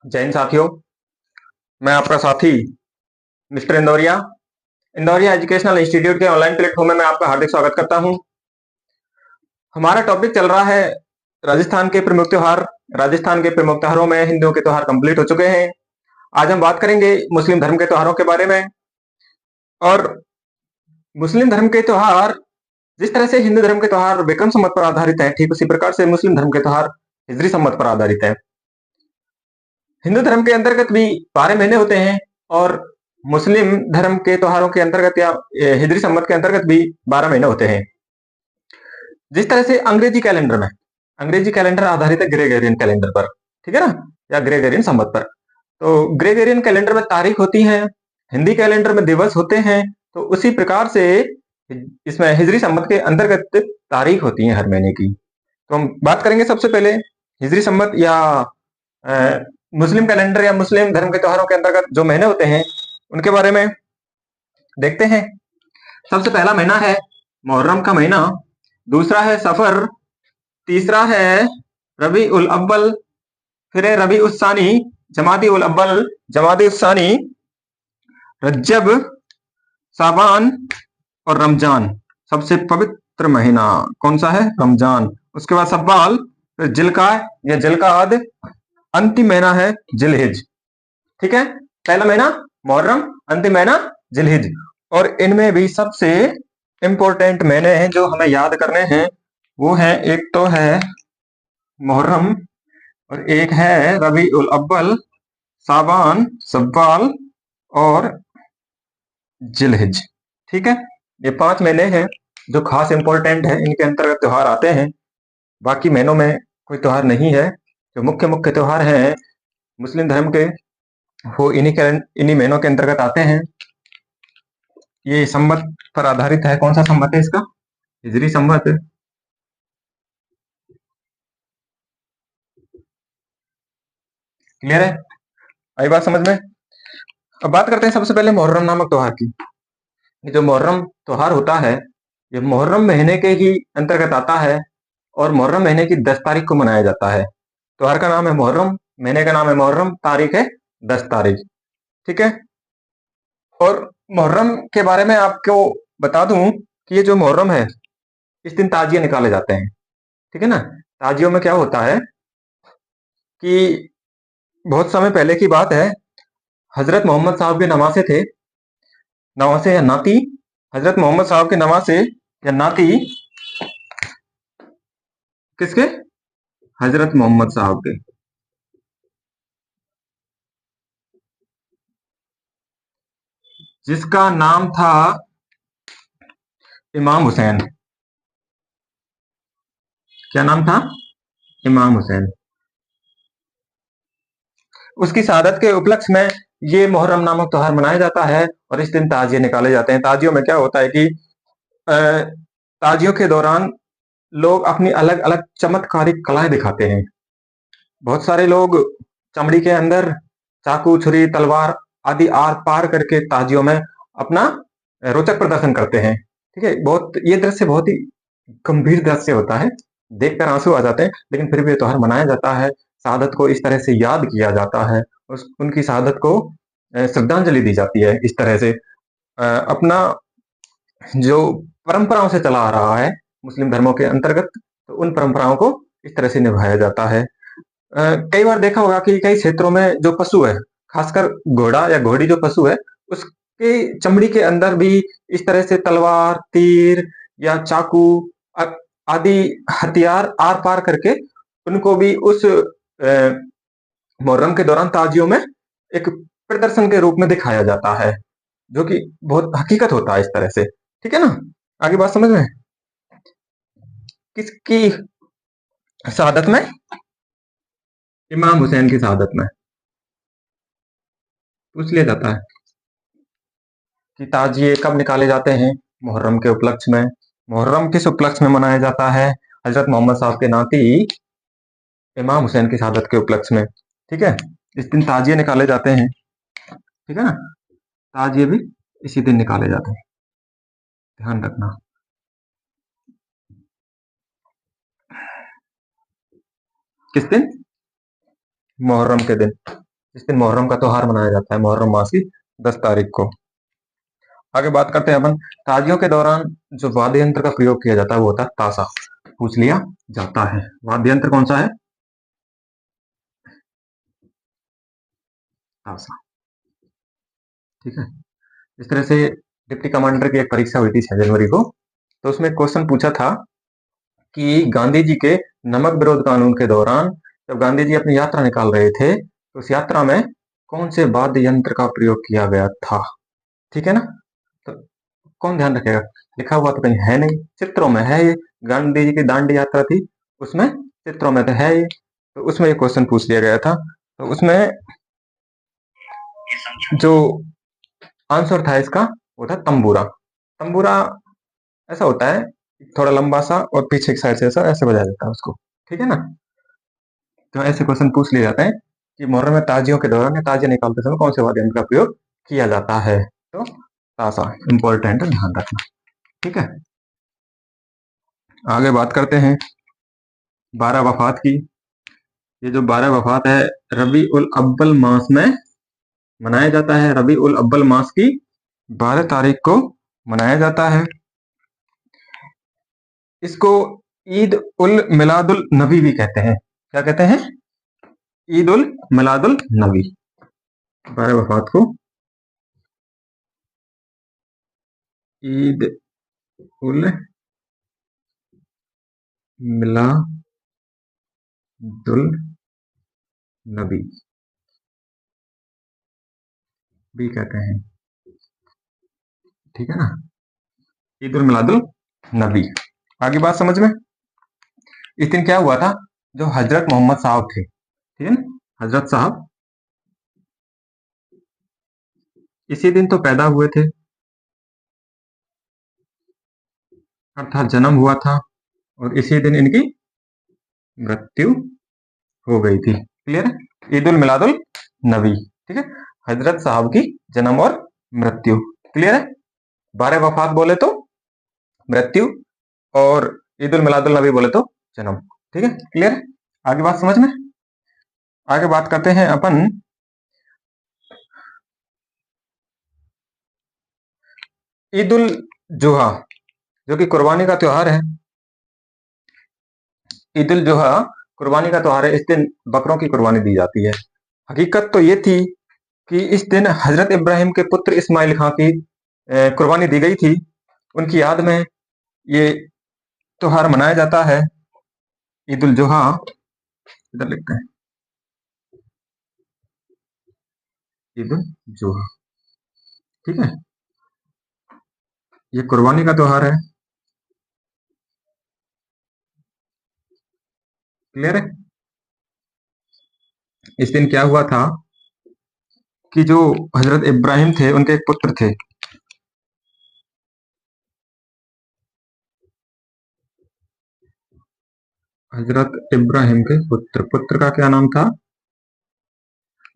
जय हिंद साथियों। मैं आपका साथी mister Indoria Indoria educational institute के ऑनलाइन प्लेटफॉर्म में मैं आपका हार्दिक स्वागत करता हूं। हमारा टॉपिक चल रहा है राजस्थान के प्रमुख त्योहार। राजस्थान के प्रमुख त्योहारों में हिंदुओं के त्योहार कंप्लीट हो चुके हैं। आज हम बात करेंगे मुस्लिम धर्म के त्योहारों के बारे में। और मुस्लिम धर्म के त्योहार, जिस तरह से हिंदू धर्म के त्योहार विक्रम संवत पर आधारित है, ठीक उसी प्रकार से मुस्लिम धर्म के त्योहार हिजरी संवत पर आधारित है। हिंदू धर्म के अंतर्गत भी 12 महीने होते हैं और मुस्लिम धर्म के त्योहारों के अंतर्गत या हिजरी संवत के अंतर्गत भी 12 महीने होते हैं। जिस तरह से अंग्रेजी कैलेंडर आधारित है ग्रेगोरियन कैलेंडर पर, ठीक है ना, या ग्रेगोरियन संवत पर। तो ग्रेगोरियन कैलेंडर में तारीख होती है, हिंदी कैलेंडर में दिवस होते हैं। तो उसी प्रकार से इसमें हिजरी संवत के अंतर्गत तारीख होती है हर महीने की। तो हम बात करेंगे सबसे पहले हिजरी संवत या मुस्लिम कैलेंडर या मुस्लिम धर्म के त्योहारों के अंतर्गत जो महीने होते हैं उनके बारे में देखते हैं। सबसे पहला महीना है मुहर्रम का महीना, दूसरा है सफर, तीसरा है रबी उल अव्वल, फिर है रबी उस सानी, जमादी उल अव्वल, जमादी उस सानी, रज्जब, साबान और रमजान। सबसे पवित्र महीना कौन सा है? रमजान। उसके बाद सब्बाल, फिर जिलका या जिलकाद, अंतिम महीना है जिलहिज। ठीक है, पहला महीना मुहर्रम, अंतिम महीना जिलहिज। और इनमें भी सबसे इंपॉर्टेंट महीने हैं जो हमें याद करने हैं, वो है, एक तो है मुहर्रम और एक है रबी उल अव्वल, साबान, सब्बाल और जिलहिज। ठीक है, ये 5 महीने हैं जो खास इंपॉर्टेंट है, इनके अंतर्गत त्योहार आते हैं। बाकी महीनों में कोई त्योहार नहीं है। जो मुख्य मुख्य त्योहार हैं मुस्लिम धर्म के, वो इन्हीं महीनों के अंतर्गत आते हैं। ये संवत पर आधारित है। कौन सा संवत है इसका? हिजरी संवत। क्लियर है? आई बात समझ में? अब बात करते हैं सबसे पहले मुहर्रम नामक त्योहार की। ये जो मुहर्रम त्योहार होता है, ये मुहर्रम महीने के ही अंतर्गत आता है और मुहर्रम महीने की 10 तारीख को मनाया जाता है। त्योहार का नाम है मुहर्रम, महीने का नाम है मुहर्रम, तारीख है 10 तारीख। ठीक है, और मुहर्रम के बारे में आपको बता दूं कि ये जो मुहर्रम है, इस दिन ताजिए निकाले जाते हैं। ठीक है ना। ताजियों में क्या होता है कि बहुत समय पहले की बात है, हजरत मोहम्मद साहब के नवासे थे, नवासे या नाती, हजरत मोहम्मद साहब के नवासे या नाती, किसके? हजरत मोहम्मद साहब के, जिसका नाम था इमाम हुसैन। क्या नाम था? इमाम हुसैन। उसकी शहादत के उपलक्ष्य में ये मुहर्रम नामक त्योहार मनाया जाता है और इस दिन ताजिए निकाले जाते हैं। ताजियों में क्या होता है कि ताजियों के दौरान लोग अपनी अलग अलग चमत्कारिक कलाएं दिखाते हैं। बहुत सारे लोग चमड़ी के अंदर चाकू, छुरी, तलवार आदि आर पार करके ताजियों में अपना रोचक प्रदर्शन करते हैं। ठीक है, बहुत, ये दृश्य बहुत ही गंभीर दृश्य होता है, देखकर आंसू आ जाते हैं, लेकिन फिर भी ये त्योहार मनाया जाता है। शहादत को इस तरह से याद किया जाता है, उनकी शहादत को श्रद्धांजलि दी जाती है। इस तरह से अपना जो परंपराओं से चला आ रहा है मुस्लिम धर्मों के अंतर्गत, तो उन परंपराओं को इस तरह से निभाया जाता है। कई बार देखा होगा कि कई क्षेत्रों में जो पशु है, खासकर घोड़ा या घोड़ी जो पशु है, उसके चमड़ी के अंदर भी इस तरह से तलवार, तीर या चाकू आदि हथियार आर पार करके उनको भी उस मुहर्रम के दौरान ताजियों में एक प्रदर्शन के रूप में दिखाया जाता है, जो कि बहुत हकीकत होता है इस तरह से। ठीक है ना, आगे बात समझ में? किसकी शहादत में? इमाम हुसैन की शहादत में। पूछ लिया जाता है कि ताजिए कब निकाले जाते हैं? मुहर्रम के उपलक्ष्य में। मुहर्रम किस उपलक्ष्य में मनाया जाता है? हजरत मोहम्मद साहब के नाती इमाम हुसैन की शहादत के उपलक्ष्य में। ठीक है, इस दिन ताजिए निकाले जाते हैं। ठीक है ना, ताजिए भी इसी दिन निकाले जाते हैं, ध्यान रखना। किस दिन? मुहर्रम के दिन। जिस दिन मुहर्रम का त्योहार मनाया जाता है, मुहर्रम मास की 10 तारीख को। आगे बात करते हैं अपन, ताजियों के दौरान जो वाद्य यंत्र का प्रयोग किया जाता है वो होता है ताशा। पूछ लिया जाता है, वाद्य यंत्र कौन सा है? ताशा। ठीक है। इस तरह से डिप्टी कमांडर की एक परीक्षा हुई थी 6 जनवरी को, तो उसमें क्वेश्चन पूछा था कि गांधी जी के नमक विरोध कानून के दौरान जब गांधी जी अपनी यात्रा निकाल रहे थे तो उस यात्रा में कौन से वाद्य यंत्र का प्रयोग किया गया था? ठीक है ना? तो कौन ध्यान रखेगा? लिखा हुआ तो कहीं है नहीं, चित्रों में है ये। गांधी जी की दांडी यात्रा थी, उसमें चित्रों में तो है ये, तो उसमें ये क्वेश्चन पूछ लिया गया था। तो उसमें जो आंसर था इसका वो था तंबूरा। तंबूरा ऐसा होता है, थोड़ा लंबा सा और पीछे की साइड से ऐसा ऐसे बजाया जाता है उसको। ठीक है ना? तो ऐसे क्वेश्चन पूछ लिए जाते हैं कि मुहर्रम में ताजियों के दौरान या ताजिया निकालते समय कौन से वाद्य यंत्र का प्रयोग किया जाता है? तो ताशा इंपॉर्टेंट है, ध्यान रखना। ठीक है। आगे बात करते हैं 12 वफात की। ये जो 12 वफात है रबी उल अव्वल मास में मनाया जाता है। रबी उल अव्वल मास की 12 तारीख को मनाया जाता है। इसको ईद उल मिलादुल नबी भी कहते हैं। क्या कहते हैं? ईद उल मिलादुल नबी। 12 वफात को ईद उल मिलादुल नबी भी कहते हैं। ठीक है ना? ईद उल मिलादुल नबी। आगे बात समझ में? इस दिन क्या हुआ था? जो हजरत मोहम्मद साहब थे, ठीक है ना, हजरत साहब इसी दिन तो पैदा हुए थे, अर्थात जन्म हुआ था, और इसी दिन इनकी मृत्यु हो गई थी। क्लियर है? ईद उल मिलादुल नबी। ठीक है। हजरत साहब की जन्म और मृत्यु। क्लियर है? 12 वफात बोले तो मृत्यु, और ईद उल मिलादुल नबी बोले तो जन्म। ठीक है? क्लियर है? आगे बात समझ में? आगे बात करते हैं अपन ईद उल जुहा, जो कि कुर्बानी का त्योहार है। ईद उल जुहा कुर्बानी का त्योहार है। इस दिन बकरों की कुर्बानी दी जाती है। हकीकत तो ये थी कि इस दिन हजरत इब्राहिम के पुत्र इस्माइल खां की कुर्बानी दी गई थी। उनकी याद में ये त्योहार मनाया जाता है, ईद उल जुहा। इधर लिखते हैं ईद उल जुहा। ठीक है। ये कुर्बानी का त्योहार है। क्लियर है? इस दिन क्या हुआ था कि जो हजरत इब्राहिम थे उनके एक पुत्र थे। हजरत इब्राहिम के पुत्र, पुत्र का क्या नाम था?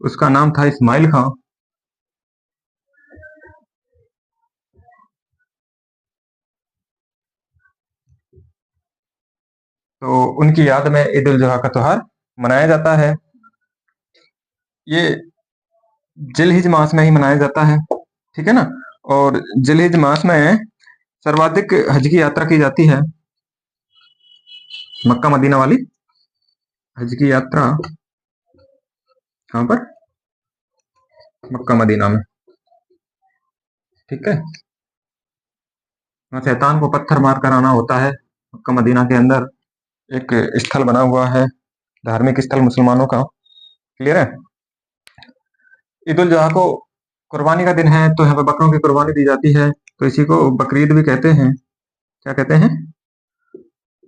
उसका नाम था इस्माइल खां। तो उनकी याद में ईद उल जुहा का त्योहार मनाया जाता है। ये जिलहिज मास में ही मनाया जाता है। ठीक है ना? और जिलहिज मास में सर्वाधिक हज की यात्रा की जाती है, मक्का मदीना वाली हज की यात्रा। कहाँ पर? मक्का मदीना में। ठीक है। वहाँ शैतान को पत्थर मार कर आना होता है। मक्का मदीना के अंदर एक स्थल बना हुआ है, धार्मिक स्थल मुसलमानों का। क्लियर है? ईद उल जुहा को कुर्बानी का दिन है, तो यहाँ पे बकरों की कुर्बानी दी जाती है, तो इसी को बकरीद भी कहते हैं। क्या कहते हैं?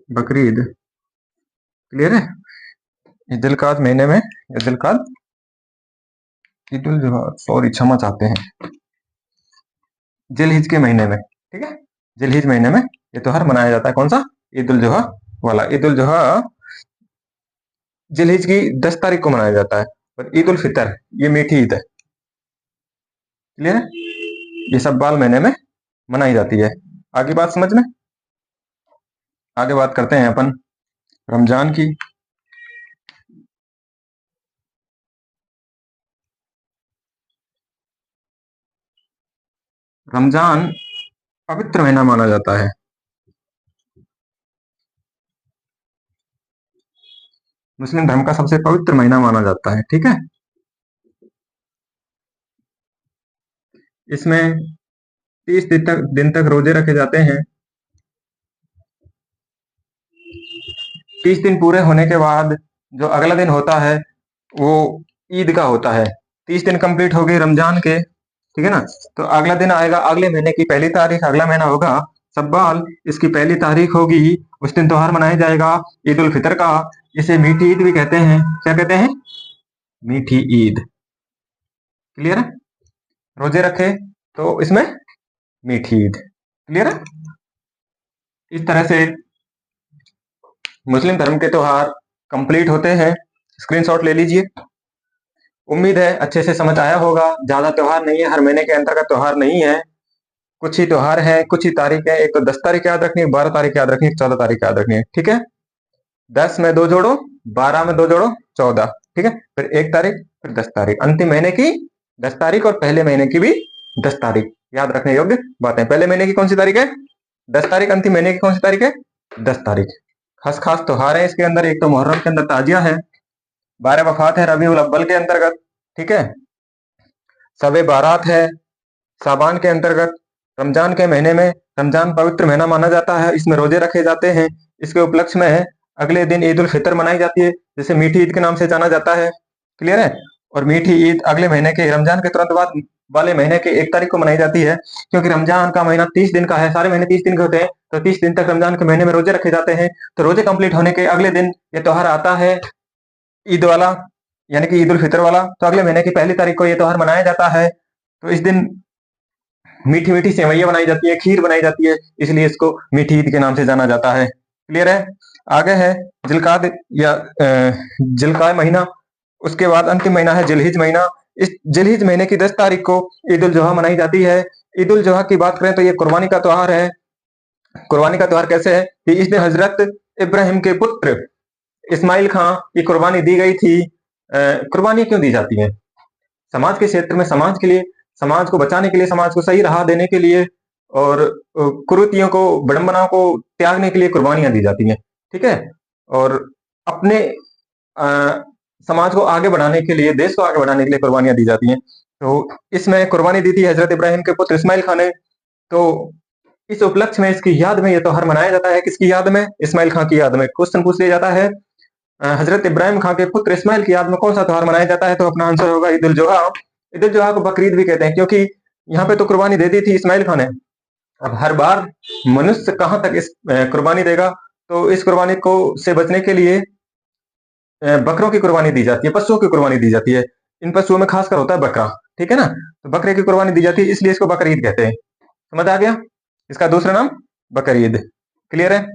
बकरीद। क्लियर है? ईद उल काद महीने में, ईद उल काद, ईद उल जुहा, सॉरी क्षमा चाहते हैं, जिलहिज के महीने में। ठीक है? जिलहिज महीने में ये त्योहार मनाया जाता है। कौन सा? ईद उल जुहा वाला। ईद उल जुहा जिलहिज की 10 तारीख को मनाया जाता है। और ईद उल फितर ये मीठी ईद है। क्लियर है? ये शव्वाल महीने में मनाई जाती है। आगे बात समझ में? आगे बात करते हैं अपन रमजान की। रमजान पवित्र महीना माना जाता है। मुस्लिम धर्म का सबसे पवित्र महीना माना जाता है। ठीक है, इसमें 30 दिन तक रोजे रखे जाते हैं। 30 दिन पूरे होने के बाद जो अगला दिन होता है वो ईद का होता है। 30 दिन कंप्लीट हो गए रमजान के, ठीक है ना। तो अगला दिन आएगा अगले महीने की पहली तारीख, अगला महीना होगा शव्वाल, इसकी पहली तारीख होगी। उस दिन त्योहार मनाया जाएगा ईद उल फितर का। इसे मीठी ईद भी कहते हैं। क्या कहते हैं? मीठी ईद। क्लियर है? रोजे रखे तो इसमें मीठी ईद। क्लियर है? इस तरह से मुस्लिम धर्म के त्योहार कंप्लीट होते हैं। स्क्रीनशॉट ले लीजिए। उम्मीद है अच्छे से समझ आया होगा। ज्यादा त्योहार नहीं है, हर महीने के अंतर्गत त्योहार नहीं है, कुछ ही त्योहार है, कुछ ही तारीख है। एक तो 10 तारीख याद रखनी है, 12 तारीख याद रखनी है, 14 तारीख याद रखनी है। ठीक है, 10 में 2 जोड़ो, 12 में 2 जोड़ो 14। ठीक है, फिर 1 तारीख, फिर 10 तारीख, अंतिम महीने की 10 तारीख और पहले महीने की भी 10 तारीख। याद रखने योग्य बातें। पहले महीने की कौन सी तारीख है? 10 तारीख। अंतिम महीने की कौन सी तारीख है? 10 तारीख। खास खास त्योहार है इसके अंदर। एक तो मुहर्रम के अंदर ताजिया है, 12 वफात है रबीउल अव्वल के अंतर्गत। ठीक है, शबे बारात है साबान के अंतर्गत। रमजान के महीने में, रमजान पवित्र महीना माना जाता है, इसमें रोजे रखे जाते हैं। इसके उपलक्ष्य में अगले दिन ईद उल फितर मनाई जाती है, जिसे मीठी ईद के नाम से जाना जाता है। क्लियर है? और मीठी ईद अगले महीने के, रमजान के तुरंत बाद वाले महीने के 1 तारीख को मनाई जाती है। क्योंकि रमजान का महीना 30 दिन का है, सारे महीने 30 दिन के होते हैं, तो 30 दिन तक रमजान के महीने में रोजे रखे जाते हैं। तो रोजे कंप्लीट होने के अगले दिन ये त्योहार आता है ईद वाला, यानी कि ईद उल फितर वाला। तो अगले महीने की पहली तारीख को यह त्योहार मनाया जाता है। तो इस दिन मीठी मीठी सेवैयां बनाई जाती है, खीर बनाई जाती है, इसलिए इसको मीठी ईद के नाम से जाना जाता है। क्लियर है? आगे है जिलकाद या जिलकाद महीना। उसके बाद अंतिम महीना है जिलहिज महीना। इस जिलहिज महीने की 10 तारीख को ईद उल जोहा मनाई जाती है। ईद उल जोहा की बात करें तो ये कुर्बानी का त्योहार है। कुर्बानी का त्योहार कैसे है कि इस दिन हजरत इब्राहिम के पुत्र इस्माइल खां की कुर्बानी दी गई थी। कुर्बानी क्यों दी जाती है? समाज के क्षेत्र में, समाज के लिए, समाज को बचाने के लिए, समाज को सही राह देने के लिए और कुरीतियों को, विडंबनाओं को त्यागने के लिए कुर्बानियां दी जाती हैं। ठीक है, और अपने समाज को आगे बढ़ाने के लिए, देश को आगे बढ़ाने के लिए कुर्बानियां दी जाती हैं। तो इसमें कुर्बानी दी थी हजरत इब्राहिम के पुत्र इस्माइल खान ने। तो इस उपलक्ष्य में, इसकी याद में यह त्योहार मनाया जाता है। किसकी याद में? इस्माइल खां की याद में। क्वेश्चन पूछ लिया जाता है हजरत इब्राहिम खां के पुत्र इस्माइल की याद में कौन सा त्योहार मनाया जाता है? तो अपना आंसर होगा ईद उल जोहा। ईद उल जोहा को बकरीद भी कहते हैं, क्योंकि यहाँ पे तो कुर्बानी दे दी थी इस्माइल खान ने। अब हर बार मनुष्य कहाँ तक इस कुर्बानी देगा? तो इस कुर्बानी को से बचने के लिए बकरों की कुर्बानी दी जाती है, पशुओं की कुर्बानी दी जाती है। इन पशुओं में खासकर होता है बकरा। ठीक है ना, तो बकरे की कुर्बानी दी जाती है, इसलिए इसको बकरीद कहते हैं। समझ आ गया? इसका दूसरा नाम बकरीद। क्लियर है?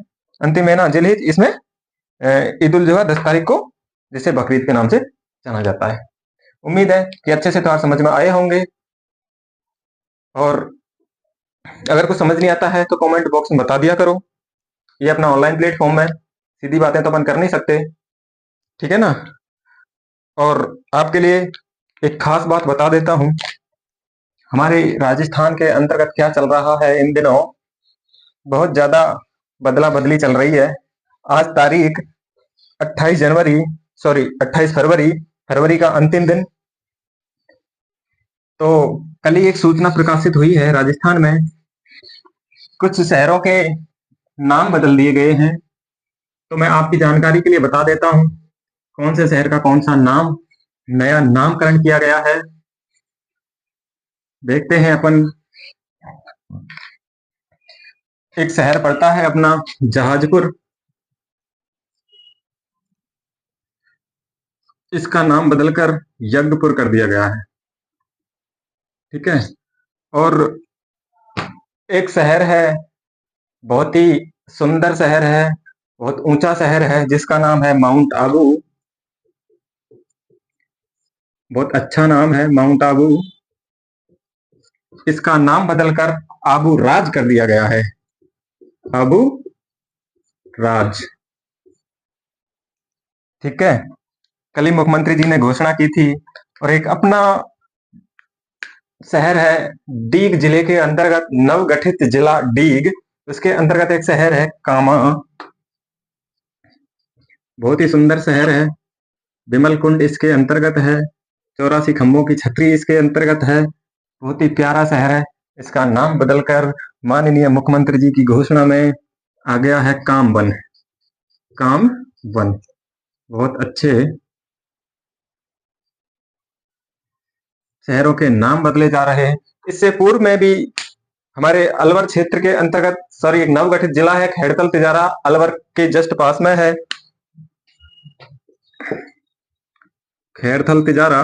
अंतिम महीना जिलहिज, इसमें ईद उल जोहा 10 तारीख को, जिसे बकरीद के नाम से जाना जाता है। उम्मीद है कि अच्छे से त्योहार समझ में आए होंगे। और अगर कुछ समझ नहीं आता है तो कमेंट बॉक्स में बता दिया करो। ये अपना ऑनलाइन प्लेटफॉर्म है, सीधी बातें तो अपन कर नहीं सकते। ठीक है ना? और आपके लिए एक खास बात बता देता हूं, हमारे राजस्थान के अंतर्गत क्या चल रहा है इन दिनों। बहुत ज्यादा बदला बदली चल रही है। आज तारीख 28 जनवरी, सॉरी 28 फरवरी, फरवरी का अंतिम दिन। तो कल ही एक सूचना प्रकाशित हुई है, राजस्थान में कुछ शहरों के नाम बदल दिए गए हैं। तो मैं आपकी जानकारी के लिए बता देता हूं कौन से शहर का कौन सा नाम, नया नामकरण किया गया है। देखते हैं अपन। एक शहर पड़ता है अपना जहाजपुर, इसका नाम बदलकर यज्ञपुर कर दिया गया है। ठीक है, और एक शहर है, बहुत ही सुंदर शहर है, बहुत ऊंचा शहर है, जिसका नाम है माउंट आबू। बहुत अच्छा नाम है माउंट आबू। इसका नाम बदलकर आबू राज कर दिया गया है। आबू राज। ठीक है, कल ही मुख्यमंत्री जी ने घोषणा की थी। और एक अपना शहर है डीग जिले के अंतर्गत, नवगठित जिला डीग, उसके अंतर्गत एक शहर है कामा, बहुत ही सुंदर शहर है। विमल कुंड इसके अंतर्गत है। 84 खंभों की छतरी इसके अंतर्गत है। बहुत ही प्यारा शहर है। इसका नाम बदलकर माननीय मुख्यमंत्री जी की घोषणा में आ गया है कामवन। कामवन बहुत अच्छे शहरों के नाम बदले जा रहे हैं। इससे पूर्व में भी हमारे अलवर क्षेत्र के अंतर्गत, सॉरी, एक नवगठित जिला है खेड़तल तिजारा, अलवर के जस्ट पास में है खेड़थल तिजारा।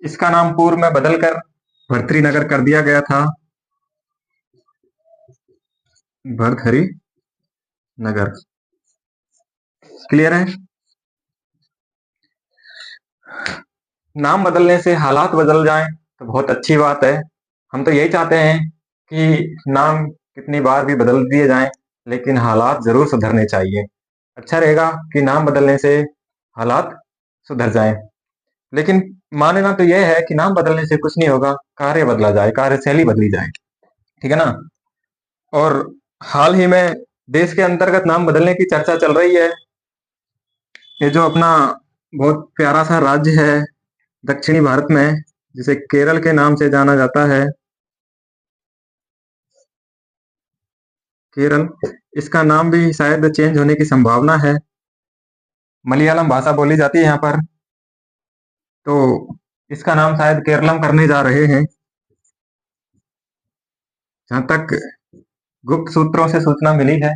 इसका नाम पूर्व में बदलकर भर्तृनगर कर दिया गया था, भर्तहरि नगर। क्लियर है? नाम बदलने से हालात बदल जाएं तो बहुत अच्छी बात है। हम तो यही चाहते हैं कि नाम कितनी बार भी बदल दिए जाएं, लेकिन हालात जरूर सुधरने चाहिए। अच्छा रहेगा कि नाम बदलने से हालात सुधर जाएं। लेकिन मानना तो यह है कि नाम बदलने से कुछ नहीं होगा, कार्य बदला जाए, कार्यशैली बदली जाए। ठीक है ना? और हाल ही में देश के अंतर्गत नाम बदलने की चर्चा चल रही है। ये जो अपना बहुत प्यारा सा राज्य है दक्षिणी भारत में, जिसे केरल के नाम से जाना जाता है, केरल, इसका नाम भी शायद चेंज होने की संभावना है। मलयालम भाषा बोली जाती है यहाँ पर, तो इसका नाम शायद केरलम करने जा रहे हैं, जहां तक गुप्त सूत्रों से सूचना मिली है।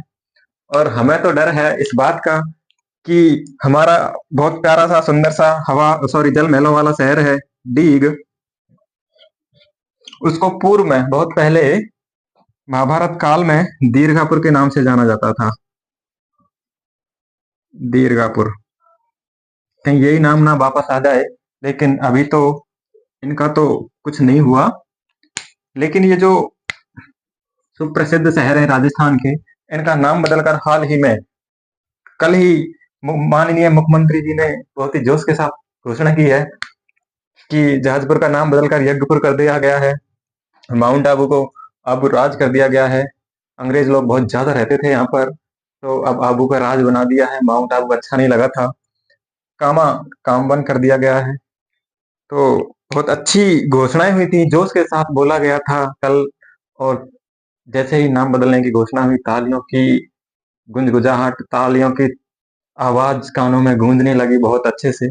और हमें तो डर है इस बात का कि हमारा बहुत प्यारा सा सुंदर सा हवा, सॉरी, जल महलों वाला शहर है डीग, उसको पूर्व में बहुत पहले महाभारत काल में दीर्घापुर के नाम से जाना जाता था। दीर्घापुर, कहीं यही नाम ना वापस आ जाए, लेकिन अभी तो इनका तो कुछ नहीं हुआ। लेकिन ये जो सुप्रसिद्ध शहर है राजस्थान के, इनका नाम बदलकर हाल ही में, कल ही माननीय मुख्यमंत्री जी ने बहुत ही जोश के साथ घोषणा की है कि जहाजपुर का नाम बदलकर यज्ञपुर कर दिया गया है। माउंट आबू को आबू राज कर दिया गया है। अंग्रेज लोग बहुत ज्यादा रहते थे यहाँ पर, तो अब आबू का राज बना दिया है। माउंट आबू अच्छा नहीं लगा था, कामा कामवन कर दिया गया है। तो बहुत अच्छी घोषणाएं हुई थी, जोश के साथ बोला गया था कल। और जैसे ही नाम बदलने की घोषणा हुई, तालियों की गुंजगुजाहट, तालियों की आवाज कानों में गूंजने लगी बहुत अच्छे से।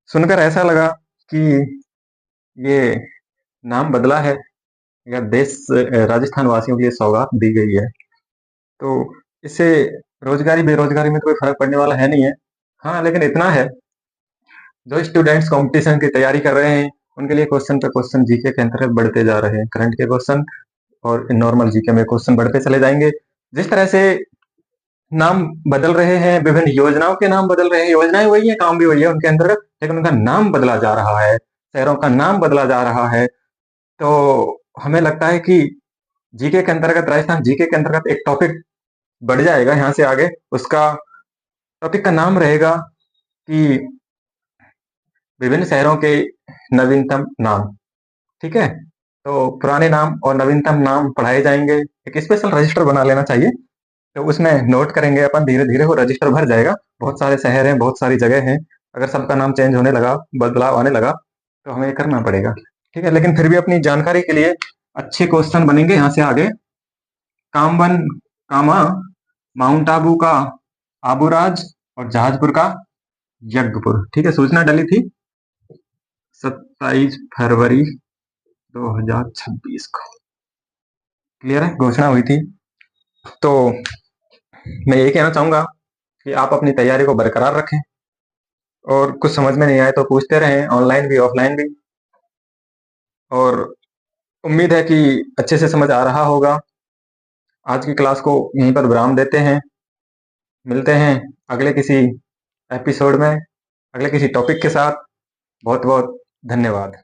सुनकर ऐसा लगा कि ये नाम बदला है या देश राजस्थान वासियों की ये सौगात दी गई है। तो इससे रोजगारी बेरोजगारी में तो कोई फर्क पड़ने वाला है नहीं है। हाँ, लेकिन इतना है, जो स्टूडेंट्स कंपटीशन की तैयारी कर रहे हैं उनके लिए क्वेश्चन पे क्वेश्चन जीके के अंतर्गत बढ़ते जा रहे हैं। करंट के क्वेश्चन और नॉर्मल जीके में क्वेश्चन बढ़ते चले जाएंगे। जिस तरह से नाम बदल रहे हैं, विभिन्न योजनाओं के नाम बदल रहे हैं, योजनाएं वही है, काम भी वही है उनके अंतर्गत, लेकिन उनका नाम बदला जा रहा है, शहरों का नाम बदला जा रहा है। तो हमें लगता है कि जीके के अंतर्गत, राजस्थान जीके के अंतर्गत एक टॉपिक बढ़ जाएगा यहाँ से आगे। उसका टॉपिक का नाम रहेगा कि विभिन्न शहरों के नवीनतम नाम। ठीक है? तो पुराने नाम और नवीनतम नाम पढ़ाए जाएंगे। एक स्पेशल रजिस्टर बना लेना चाहिए, तो उसमें नोट करेंगे अपन, धीरे धीरे वो रजिस्टर भर जाएगा। बहुत सारे शहर हैं, बहुत सारी जगह हैं, अगर सबका नाम चेंज होने लगा, बदलाव आने लगा, तो हमें ये करना पड़ेगा। ठीक है? लेकिन फिर भी अपनी जानकारी के लिए अच्छे क्वेश्चन बनेंगे यहाँ से आगे। कामवन, कामा, माउंट आबू का आबूराज और जहाजपुर का यज्ञपुर। ठीक है? सूचना डली थी 27 फरवरी 2026 को। क्लियर है? घोषणा हुई थी। तो मैं ये कहना चाहूंगा कि आप अपनी तैयारी को बरकरार रखें, और कुछ समझ में नहीं आए तो पूछते रहें, ऑनलाइन भी ऑफलाइन भी। और उम्मीद है कि अच्छे से समझ आ रहा होगा। आज की क्लास को यहीं पर विराम देते हैं। मिलते हैं अगले किसी एपिसोड में, अगले किसी टॉपिक के साथ। बहुत बहुत धन्यवाद।